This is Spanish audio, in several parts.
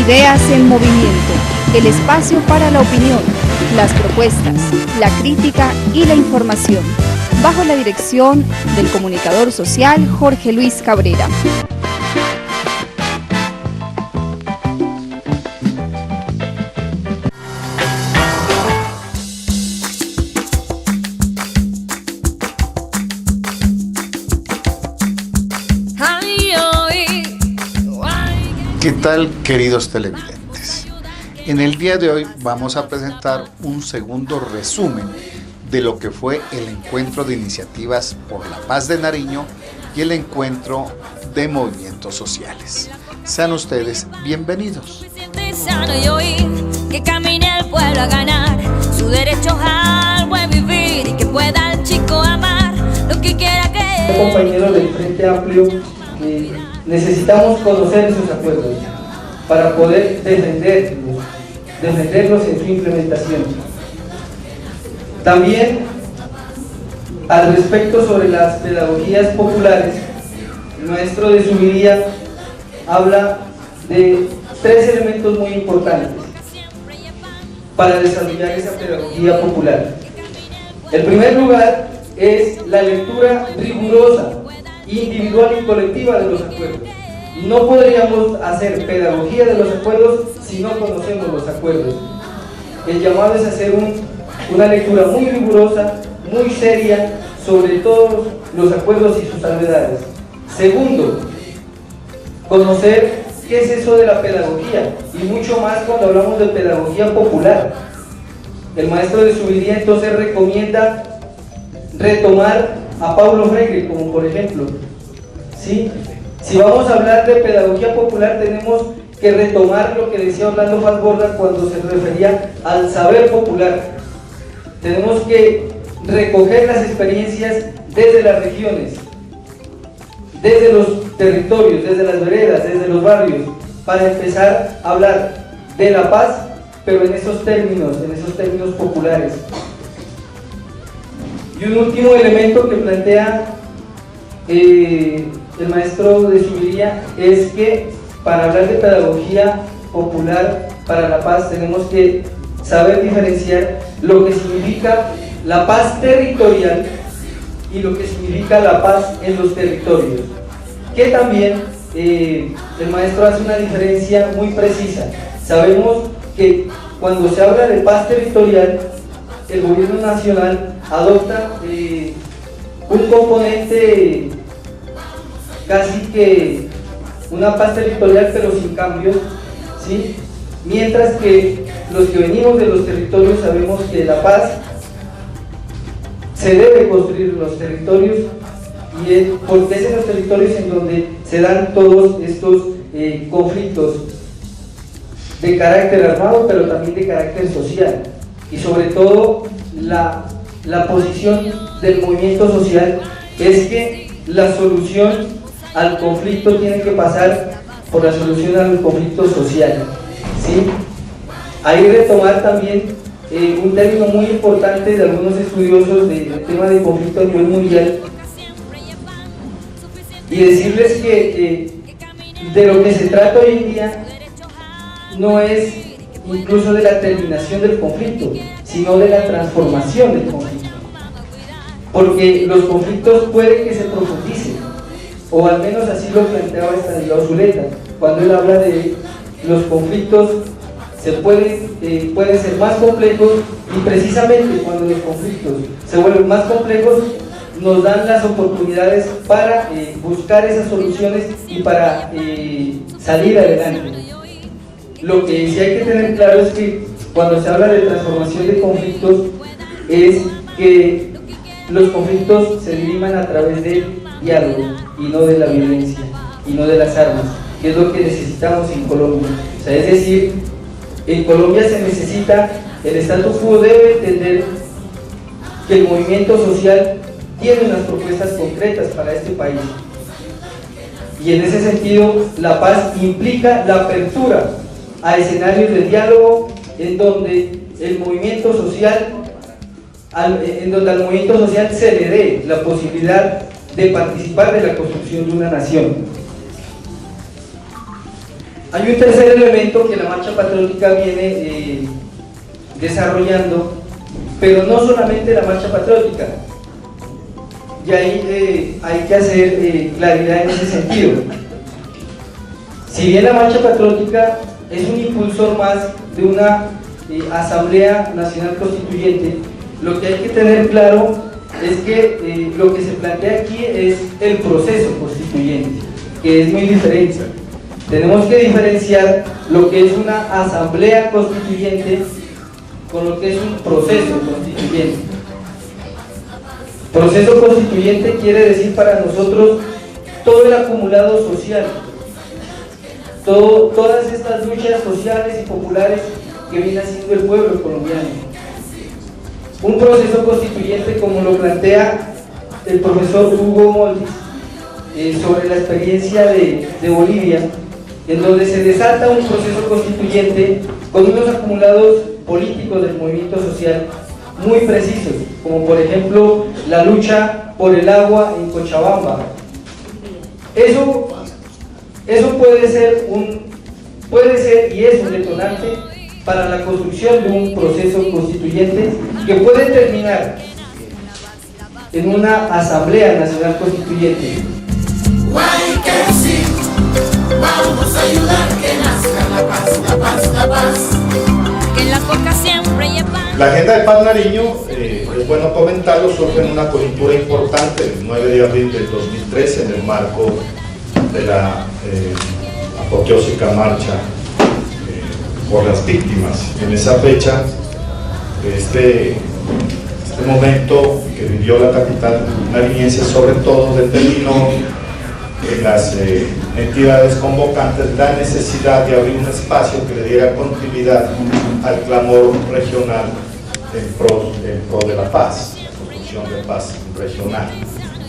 Ideas en Movimiento, el espacio para la opinión, las propuestas, la crítica y la información, bajo la dirección del comunicador social Jorge Luis Cabrera. ¿Qué tal, queridos televidentes? En el día de hoy vamos a presentar un segundo resumen de lo que fue el encuentro de iniciativas por la paz de Nariño y el encuentro de movimientos sociales. Sean ustedes bienvenidos. Que camine el pueblo a ganar su derecho al buen vivir y que pueda el chico amar lo que quiera que... Compañeros del Frente Amplio, necesitamos conocer esos acuerdos para poder defenderlos en su implementación. También, al respecto sobre las pedagogías populares, el maestro de Subiría habla de tres elementos muy importantes para desarrollar esa pedagogía popular. El primer lugar es la lectura rigurosa, individual y colectiva de los acuerdos. No podríamos hacer pedagogía de los acuerdos si no conocemos los acuerdos. El llamado es hacer una lectura muy rigurosa, muy seria sobre todos los acuerdos y sus salvedades. Segundo, conocer qué es eso de la pedagogía, y mucho más cuando hablamos de pedagogía popular. El maestro de Subiría entonces recomienda retomar a Paulo Freire, como por ejemplo, ¿sí? Si vamos a hablar de pedagogía popular, tenemos que retomar lo que decía Orlando Falborda cuando se refería al saber popular. Tenemos que recoger las experiencias desde las regiones, desde los territorios, desde las veredas, desde los barrios, para empezar a hablar de la paz, pero en esos términos populares. Y un último elemento que plantea el maestro de Subiría es que para hablar de pedagogía popular para la paz tenemos que saber diferenciar lo que significa la paz territorial y lo que significa la paz en los territorios, que también el maestro hace una diferencia muy precisa. Sabemos que cuando se habla de paz territorial, el gobierno nacional adopta un componente casi que una paz territorial pero sin cambios, ¿sí? Mientras que los que venimos de los territorios sabemos que la paz se debe construir en los territorios, y porque es en los territorios en donde se dan todos estos conflictos de carácter armado pero también de carácter social, y sobre todo la posición del movimiento social es que la solución al conflicto tiene que pasar por la solución al conflicto social, ¿sí? Ahí retomar también un término muy importante de algunos estudiosos del tema del conflicto a nivel mundial, y decirles que de lo que se trata hoy en día no es incluso de la terminación del conflicto, sino de la transformación del conflicto, porque los conflictos pueden que se profundicen, o al menos así lo planteaba Estanislao Zuleta, cuando él habla de los conflictos pueden ser más complejos, y precisamente cuando los conflictos se vuelven más complejos nos dan las oportunidades para buscar esas soluciones y para salir adelante. Lo que sí hay que tener claro es que cuando se habla de transformación de conflictos es que los conflictos se diriman a través del diálogo y no de la violencia y no de las armas, que es lo que necesitamos en Colombia. O sea, es decir, en Colombia se necesita, el status quo debe entender que el movimiento social tiene unas propuestas concretas para este país, y en ese sentido la paz implica la apertura a escenarios de diálogo en donde al movimiento social se le dé la posibilidad de participar de la construcción de una nación. Hay un tercer elemento que la marcha patriótica viene desarrollando, pero no solamente la marcha patriótica, y ahí hay que hacer claridad en ese sentido. Si bien la marcha patriótica es un impulsor más de una Asamblea Nacional Constituyente, lo que hay que tener claro es que lo que se plantea aquí es el proceso constituyente, que es muy diferente. Tenemos que diferenciar lo que es una Asamblea Constituyente con lo que es un proceso constituyente. Proceso constituyente quiere decir para nosotros todo el acumulado social, todas estas luchas sociales y populares que viene haciendo el pueblo colombiano. Un proceso constituyente, como lo plantea el profesor Hugo Moldes sobre la experiencia de Bolivia, en donde se desata un proceso constituyente con unos acumulados políticos del movimiento social muy precisos, como por ejemplo la lucha por el agua en Cochabamba. Eso puede ser y es un detonante para la construcción de un proceso constituyente que puede terminar en una Asamblea Nacional Constituyente. Vamos a ayudar que nazca la paz, la paz, la paz. Que en la coca siempre lleva. La Agenda de Paz Nariño, es bueno comentarlo, surge en una coyuntura importante, el 9 de abril del 2013, en el marco de la apoteósica marcha por las víctimas. En esa fecha, este momento que vivió la capital nariñense, sobre todo determinó en las entidades convocantes la necesidad de abrir un espacio que le diera continuidad al clamor regional en pro de la paz, la construcción de paz regional.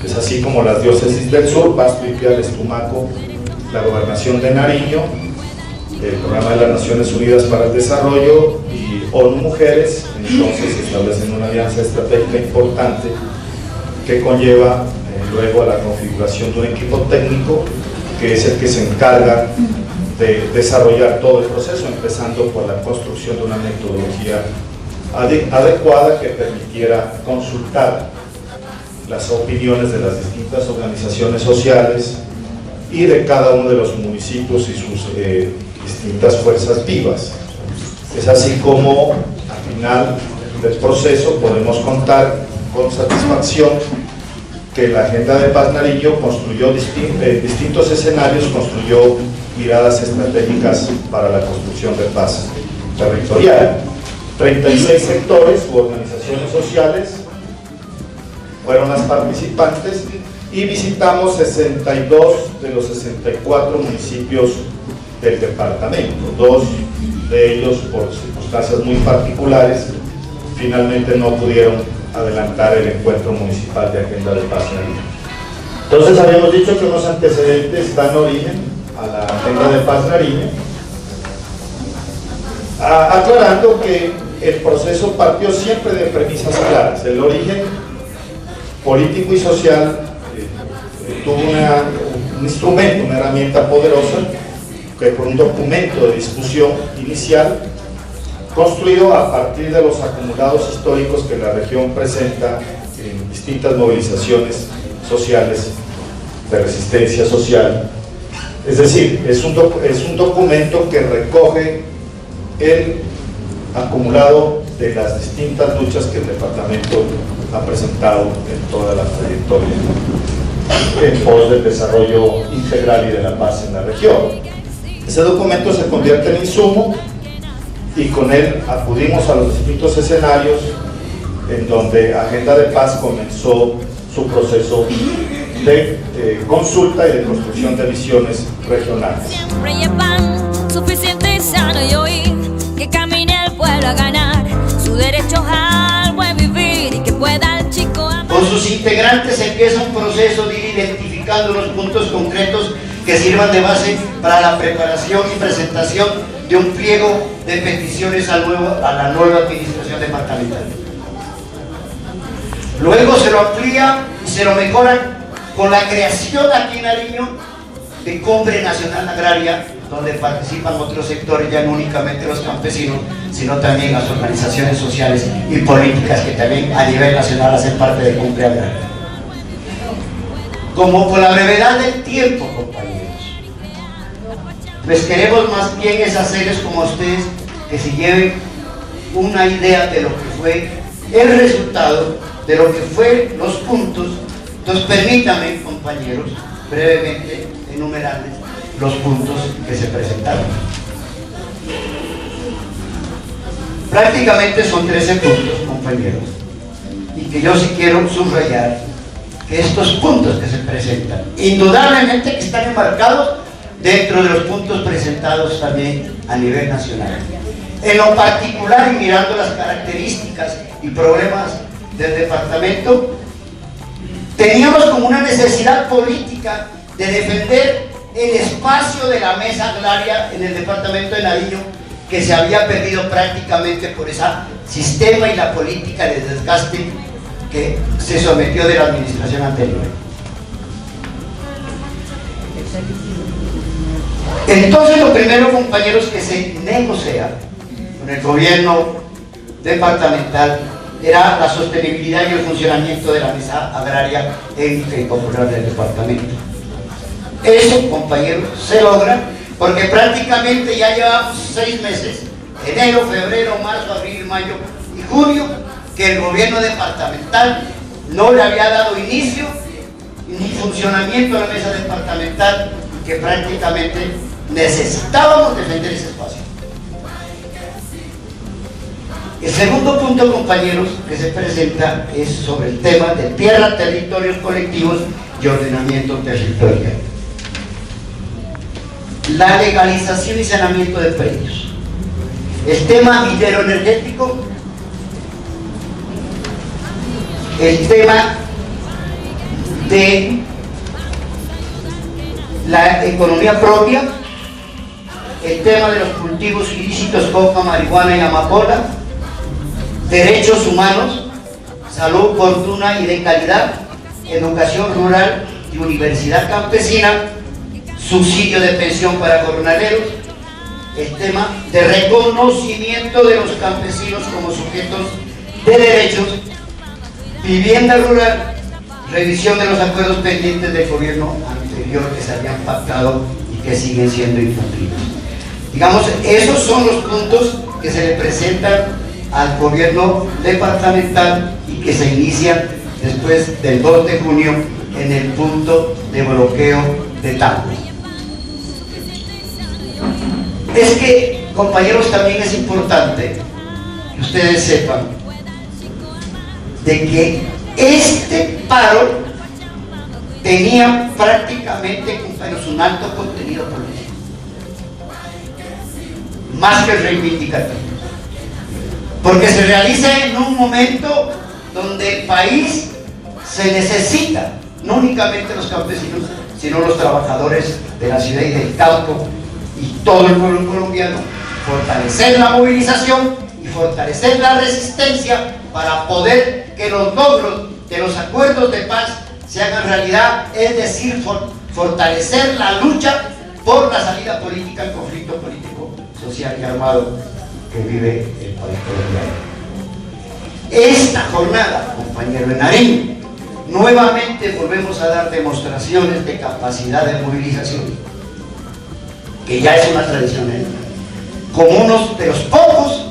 Es así como las diócesis del sur, Pasto, Ipiales, Tumaco, la Gobernación de Nariño, el Programa de las Naciones Unidas para el Desarrollo y ONU Mujeres, entonces establecen una alianza estratégica importante que conlleva luego a la configuración de un equipo técnico que es el que se encarga de desarrollar todo el proceso, empezando por la construcción de una metodología adecuada que permitiera consultar las opiniones de las distintas organizaciones sociales y de cada uno de los municipios y sus distintas fuerzas vivas. Es así como al final del proceso podemos contar con satisfacción que la Agenda de Paz Nariño construyó distintos escenarios, construyó miradas estratégicas para la construcción de paz territorial. 36 sectores u organizaciones sociales fueron las participantes y visitamos 62 de los 64 municipios del departamento. 2 de ellos, por circunstancias muy particulares, finalmente no pudieron adelantar el encuentro municipal de Agenda de Paz Nariño. Entonces habíamos dicho que unos antecedentes dan origen a la Agenda de Paz Nariño, aclarando que el proceso partió siempre de premisas claras. El origen político y social tuvo un instrumento, una herramienta poderosa, que fue un documento de discusión inicial construido a partir de los acumulados históricos que la región presenta en distintas movilizaciones sociales de resistencia social. Es decir, es un documento que recoge el acumulado de las distintas luchas que el departamento ha presentado en toda la trayectoria en pos del desarrollo integral y de la paz en la región. Ese documento se convierte en insumo y con él acudimos a los distintos escenarios en donde Agenda de Paz comenzó su proceso de consulta y de construcción de visiones regionales. Siempre llevan suficiente y sano y oír que camine el pueblo a ganar su derecho al buen vivir y que pueda el chico amar. Con sus integrantes empieza un proceso de ir identificando los puntos concretos que sirvan de base para la preparación y presentación de un pliego de peticiones a la nueva administración departamental. Luego se lo amplía y se lo mejora con la creación aquí en Nariño de Cumbre Nacional Agraria, donde participan otros sectores, ya no únicamente los campesinos, sino también las organizaciones sociales y políticas que también a nivel nacional hacen parte de Cumbre Agraria. Como por la brevedad del tiempo, compañeros, pues queremos más bien es hacerles como ustedes que se lleven una idea de lo que fue el resultado, de lo que fue los puntos. Entonces permítanme, compañeros, brevemente enumerarles los puntos que se presentaron. Prácticamente son 13 puntos, compañeros, y que yo sí quiero subrayar que estos puntos que se presentan, indudablemente que están enmarcados dentro de los puntos presentados también a nivel nacional. En lo particular, y mirando las características y problemas del departamento, teníamos como una necesidad política de defender el espacio de la mesa agraria en el departamento de Nariño, que se había perdido prácticamente por ese sistema y la política de desgaste que se sometió de la administración anterior. Entonces, lo primero, compañeros, que se negocia con el gobierno departamental era la sostenibilidad y el funcionamiento de la mesa agraria étnica y popular del departamento. Eso, compañeros, se logra porque prácticamente ya llevamos 6 meses, enero, febrero, marzo, abril, mayo y junio, que el gobierno departamental no le había dado inicio ni funcionamiento a la mesa departamental, que prácticamente necesitábamos defender ese espacio. El segundo punto, compañeros, que se presenta es sobre el tema de tierra, territorios colectivos y ordenamiento territorial. La legalización y saneamiento de predios. El tema minero energético. El tema de la economía propia. El tema de los cultivos ilícitos, coca, marihuana y amapola. Derechos humanos, salud oportuna y de calidad, educación rural y universidad campesina, subsidio de pensión para jornaleros, el tema de reconocimiento de los campesinos como sujetos de derechos, vivienda rural, revisión de los acuerdos pendientes del gobierno anterior que se habían pactado y que siguen siendo incumplidos. Digamos, esos son los puntos que se le presentan al gobierno departamental y que se inician después del 2 de junio en el punto de bloqueo de Tambo. Es que, compañeros, también es importante que ustedes sepan de que este paro tenía prácticamente, compañeros, un alto contenido político, más que reivindicativo, porque se realiza en un momento donde el país se necesita, no únicamente los campesinos, sino los trabajadores de la ciudad y del campo y todo el pueblo colombiano, fortalecer la movilización y fortalecer la resistencia para poder que los logros de los acuerdos de paz se hagan realidad, es decir, fortalecer la lucha por la salida política al conflicto político, social y armado que vive el país colombiano. Esta jornada, compañero, en Nariño, nuevamente volvemos a dar demostraciones de capacidad de movilización, que ya es una tradición, como uno de los pocos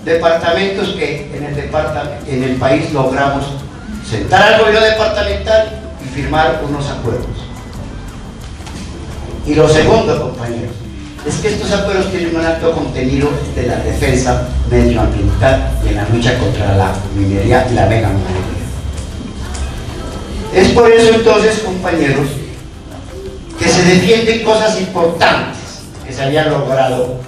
departamentos que en el país logramos sentar al gobierno departamental y firmar unos acuerdos. Y lo segundo, compañeros, es que estos acuerdos tienen un alto contenido de la defensa medioambiental y en la lucha contra la minería y la megaminería. Es por eso entonces, compañeros, que se defienden cosas importantes que se habían logrado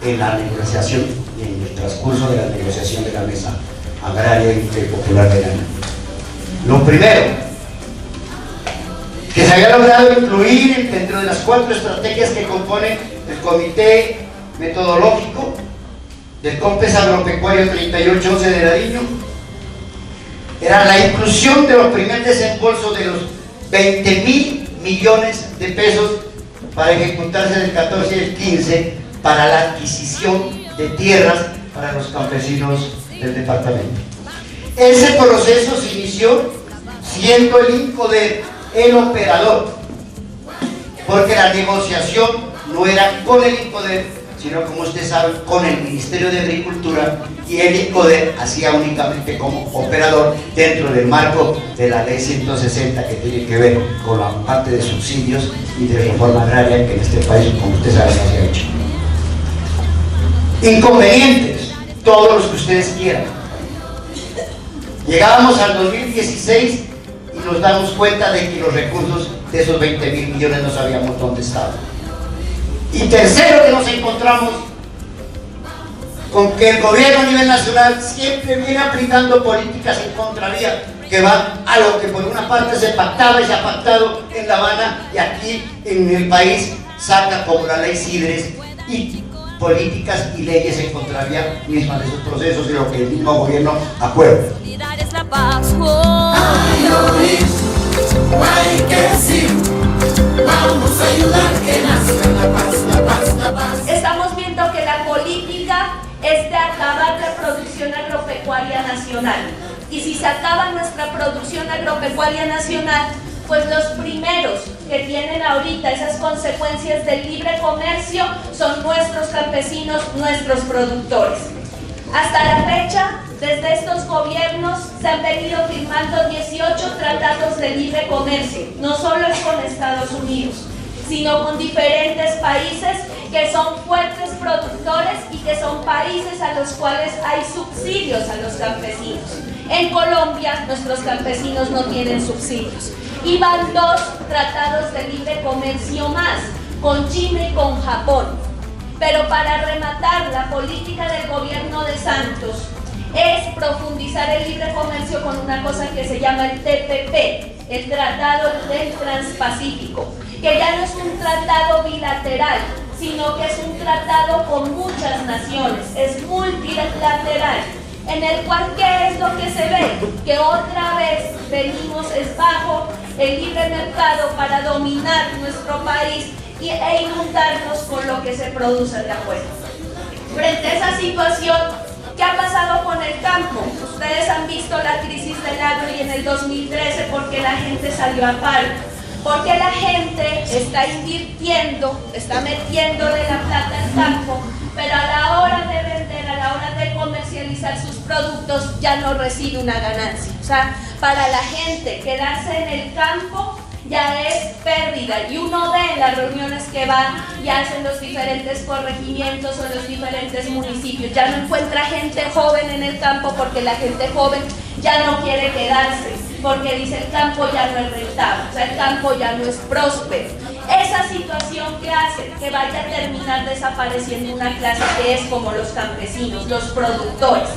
en la negociación, en el transcurso de la negociación de la mesa agraria y popular de Nariño. Lo primero, que se había logrado incluir dentro de las 4 estrategias que componen el Comité Metodológico del COMPES Agropecuario 3811 de Nariño, era la inclusión de los primeros desembolsos de los 20.000 millones de pesos para ejecutarse del 14 y el 15 para la adquisición de tierras para los campesinos del departamento. Ese proceso se inició siendo el INCODER el operador, porque la negociación no era con el INCODER, sino, como ustedes saben, con el Ministerio de Agricultura, y el INCODER hacía únicamente como operador dentro del marco de la ley 160, que tiene que ver con la parte de subsidios y de reforma agraria que en este país, como ustedes saben, no se ha hecho. Inconvenientes, todos los que ustedes quieran. Llegábamos al 2016 y nos damos cuenta de que los recursos de esos 20.000 millones no sabíamos dónde estaban. Y tercero, que nos encontramos con que el gobierno a nivel nacional siempre viene aplicando políticas en contravía, que van a lo que por una parte se pactaba y se ha pactado en La Habana, y aquí en el país saca como la ley Sidres y políticas y leyes en contravía mismas de esos procesos y lo que el mismo gobierno acuerda. Vamos a ayudar que nazca la paz, la paz, la paz. Estamos viendo que la política es de acabar la producción agropecuaria nacional. Y si se acaba nuestra producción agropecuaria nacional, pues los primeros que tienen ahorita esas consecuencias del libre comercio son nuestros campesinos, nuestros productores. Hasta la fecha, desde estos gobiernos se han venido firmando 18 tratados de libre comercio, no solo es con Estados Unidos, sino con diferentes países que son fuertes productores y que son países a los cuales hay subsidios a los campesinos. En Colombia, nuestros campesinos no tienen subsidios. Y van 2 tratados de libre comercio más, con China y con Japón. Pero para rematar, la política del gobierno de Santos es profundizar el libre comercio con una cosa que se llama el TPP, el Tratado del Transpacífico, que ya no es un tratado bilateral, sino que es un tratado con muchas naciones, es multilateral, en el cual, ¿qué es lo que se ve? Que otra vez venimos es bajo el libre mercado para dominar nuestro país e inundarnos con lo que se produce de afuera. Frente a esa situación, ¿qué ha pasado con el campo? Ustedes han visto la crisis del agro y en el 2013 porque la gente salió a paro, porque la gente está invirtiendo, está metiéndole la plata al campo, pero a la hora de vender, a la hora de comercializar sus productos ya no recibe una ganancia. O sea, para la gente quedarse en el campo ya es pérdida, y uno ve en las reuniones que van y hacen los diferentes corregimientos o los diferentes municipios, ya no encuentra gente joven en el campo porque la gente joven ya no quiere quedarse, porque dice el campo ya no es rentable, o sea, el campo ya no es próspero. Esa situación que hace que vaya a terminar desapareciendo una clase que es como los campesinos, los productores.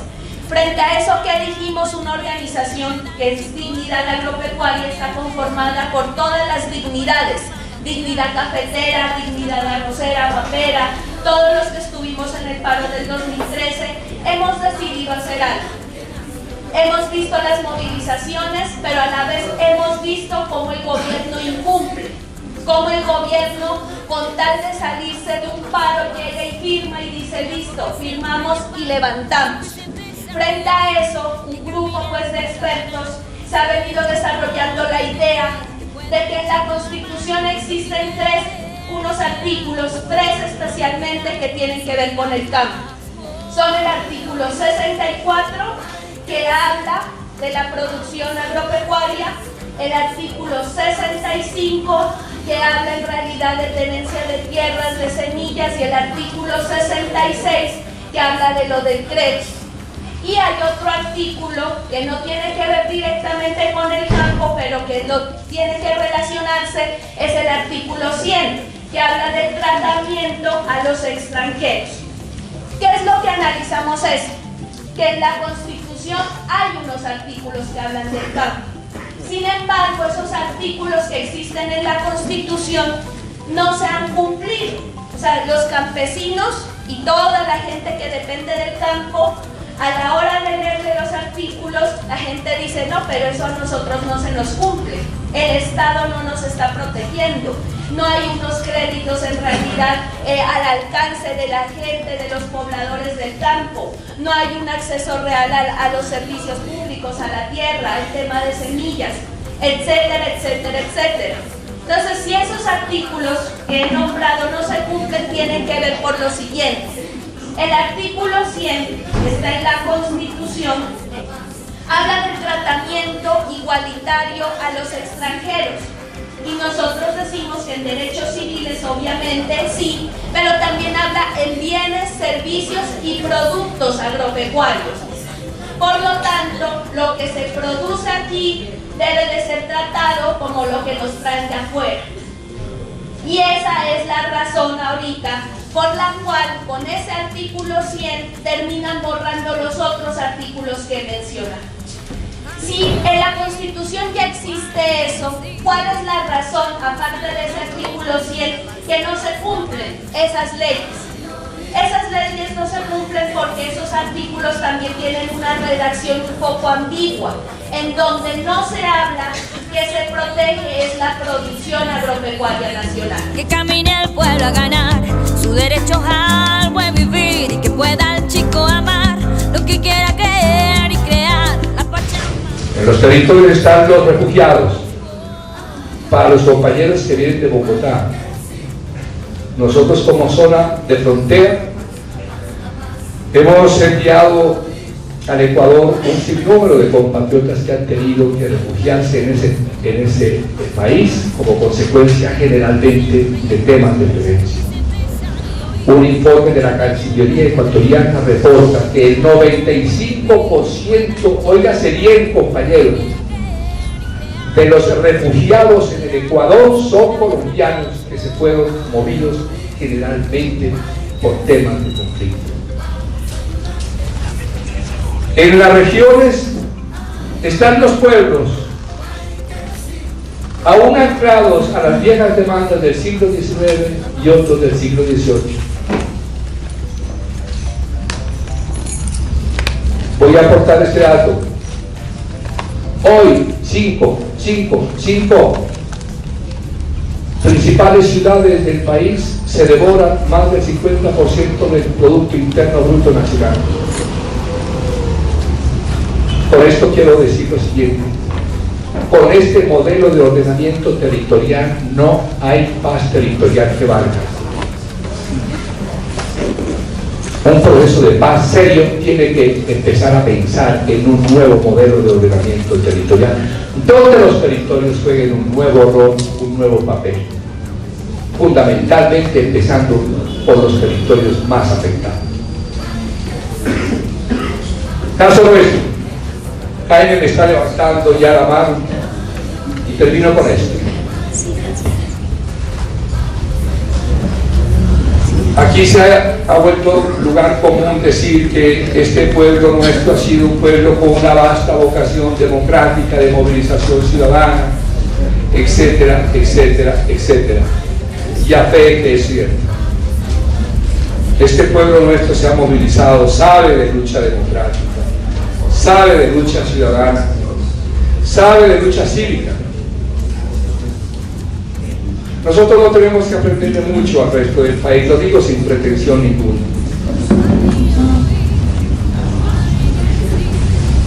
Frente a eso, ¿qué dijimos? Una organización que es Dignidad Agropecuaria, está conformada por todas las dignidades, dignidad cafetera, dignidad arrocera, papera, todos los que estuvimos en el paro del 2013, hemos decidido hacer algo. Hemos visto las movilizaciones, pero a la vez hemos visto cómo el gobierno incumple, cómo el gobierno, con tal de salirse de un paro, llega y firma y dice, listo, firmamos y levantamos. Frente a eso, un grupo pues de expertos se ha venido desarrollando la idea de que en la Constitución existen unos artículos, 3 especialmente, que tienen que ver con el campo. Son el artículo 64, que habla de la producción agropecuaria, el artículo 65, que habla en realidad de tenencia de tierras, de semillas, y el artículo 66, que habla de lo del crédito. Y hay otro artículo que no tiene que ver directamente con el campo, pero que tiene que relacionarse, es el artículo 100, que habla del tratamiento a los extranjeros. ¿Qué es lo que analizamos? Es que en la Constitución hay unos artículos que hablan del campo. Sin embargo, esos artículos que existen en la Constitución no se han cumplido. O sea, los campesinos y toda la gente que depende del campo, a la hora de leerle los artículos, la gente dice, no, pero eso a nosotros no se nos cumple. El Estado no nos está protegiendo. No hay unos créditos en realidad al alcance de la gente, de los pobladores del campo. No hay un acceso real a los servicios públicos, a la tierra, al tema de semillas, etcétera, etcétera, etcétera. Entonces, si esos artículos que he nombrado no se cumplen, tienen que ver por lo siguiente. El artículo 100, que está en la Constitución, habla del tratamiento igualitario a los extranjeros. Y nosotros decimos que en derechos civiles obviamente sí, pero también habla en bienes, servicios y productos agropecuarios. Por lo tanto, lo que se produce aquí debe de ser tratado como lo que nos traen de afuera. Y esa es la razón ahorita por la cual con ese artículo 100 terminan borrando los otros artículos que mencionan. Si en la Constitución ya existe eso, ¿cuál es la razón, aparte de ese artículo 100, que no se cumplen esas leyes? Esas leyes no se cumplen porque esos artículos también tienen una redacción un poco ambigua, en donde no se habla que se protege es la producción agropecuaria nacional. Que camine el pueblo a ganar su derecho al buen vivir y que pueda el chico amar lo que quiera creer y crear la Pachamama. En los territorios están los refugiados. Para los compañeros que vienen de Bogotá, nosotros como zona de frontera hemos enviado al Ecuador un sinnúmero de compatriotas que han tenido que refugiarse en ese país como consecuencia generalmente de temas de violencia. Un informe de la Cancillería ecuatoriana reporta que el 95%, óigase bien compañeros, de los refugiados en el Ecuador son colombianos que se fueron movidos generalmente por temas de conflicto. En las regiones están los pueblos, aún anclados a las viejas demandas del siglo XIX y otros del siglo XVIII. Voy a aportar este dato. Hoy, cinco principales ciudades del país se devoran más del 50% del Producto Interno Bruto Nacional. Por esto quiero decir lo siguiente: con este modelo de ordenamiento territorial no hay paz territorial que valga. Un proceso de paz serio tiene que empezar a pensar en un nuevo modelo de ordenamiento territorial, donde los territorios jueguen un nuevo rol, un nuevo papel, fundamentalmente empezando por los territorios más afectados. Caso nuestro. Jaime me está levantando ya la mano y termino con esto. Aquí se ha vuelto lugar común decir que este pueblo nuestro ha sido un pueblo con una vasta vocación democrática, de movilización ciudadana, etcétera, etcétera, etcétera. Y a fe que es cierto. Este pueblo nuestro se ha movilizado, sabe de lucha democrática, sabe de lucha ciudadana, sabe de lucha cívica. Nosotros no tenemos que aprenderle mucho al resto del país, lo digo sin pretensión ninguna.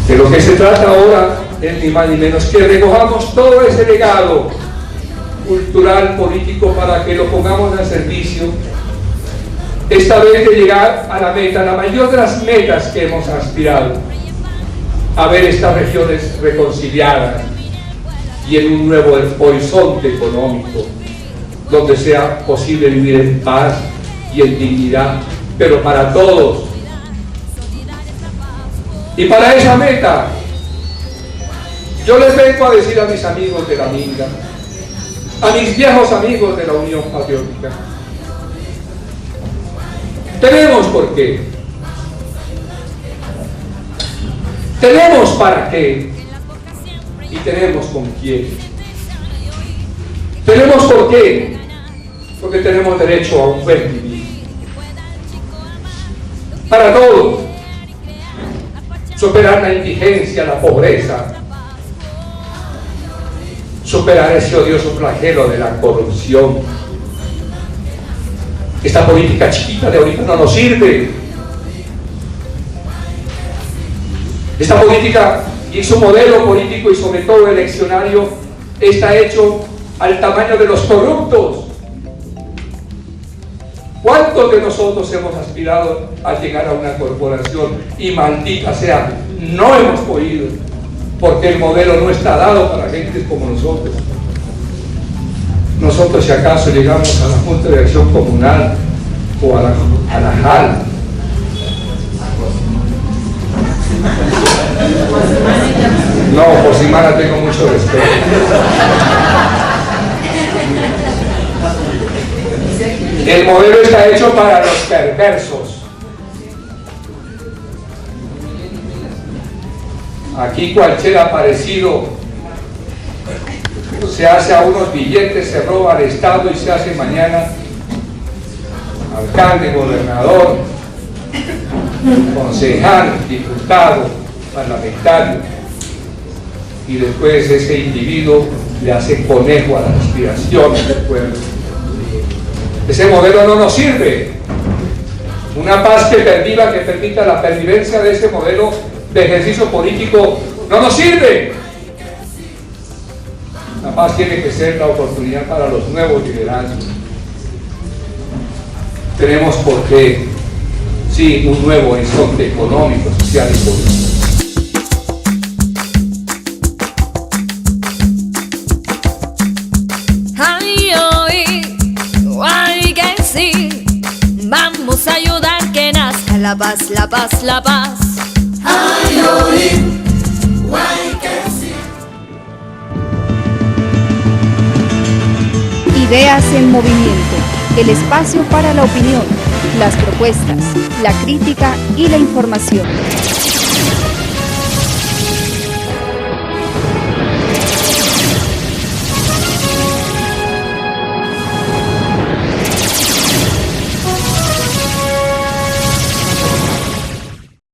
De lo que se trata ahora es ni más ni menos que recojamos todo ese legado cultural, político, para que lo pongamos al servicio, esta vez de llegar a la meta, la mayor de las metas que hemos aspirado, a ver estas regiones reconciliadas y en un nuevo horizonte económico, donde sea posible vivir en paz y en dignidad, pero para todos. Y para esa meta, yo les vengo a decir a mis amigos de la Minga, a mis viejos amigos de la Unión Patriótica, tenemos por qué, tenemos para qué y tenemos con quién. Tenemos por qué, porque tenemos derecho a un buen vivir para todos, superar la indigencia, la pobreza, superar ese odioso flagelo de la corrupción. Esta política chiquita de ahorita no nos sirve. Esta política y su modelo político y sobre todo eleccionario está hecho al tamaño de los corruptos. ¿Cuántos de nosotros hemos aspirado a llegar a una corporación y maldita sea, no hemos podido? Porque el modelo no está dado para gente como nosotros. Nosotros si acaso llegamos a la Junta de Acción Comunal o a la JAL, no, por Simana tengo mucho respeto. El modelo está hecho para los perversos. Aquí cualquier aparecido se hace a unos billetes, se roba al Estado y se hace mañana alcalde, gobernador, concejal, diputado, parlamentario, y después ese individuo le hace conejo a las aspiraciones del pueblo. Ese modelo no nos sirve. Una paz que permita la pervivencia de ese modelo de ejercicio político no nos sirve. La paz tiene que ser la oportunidad para los nuevos liderazgos. Tenemos por qué, sí, un nuevo horizonte económico, social y político. Vamos a ayudar que nazca la paz, la paz, la paz. Ideas en movimiento, el espacio para la opinión, las propuestas, la crítica y la información.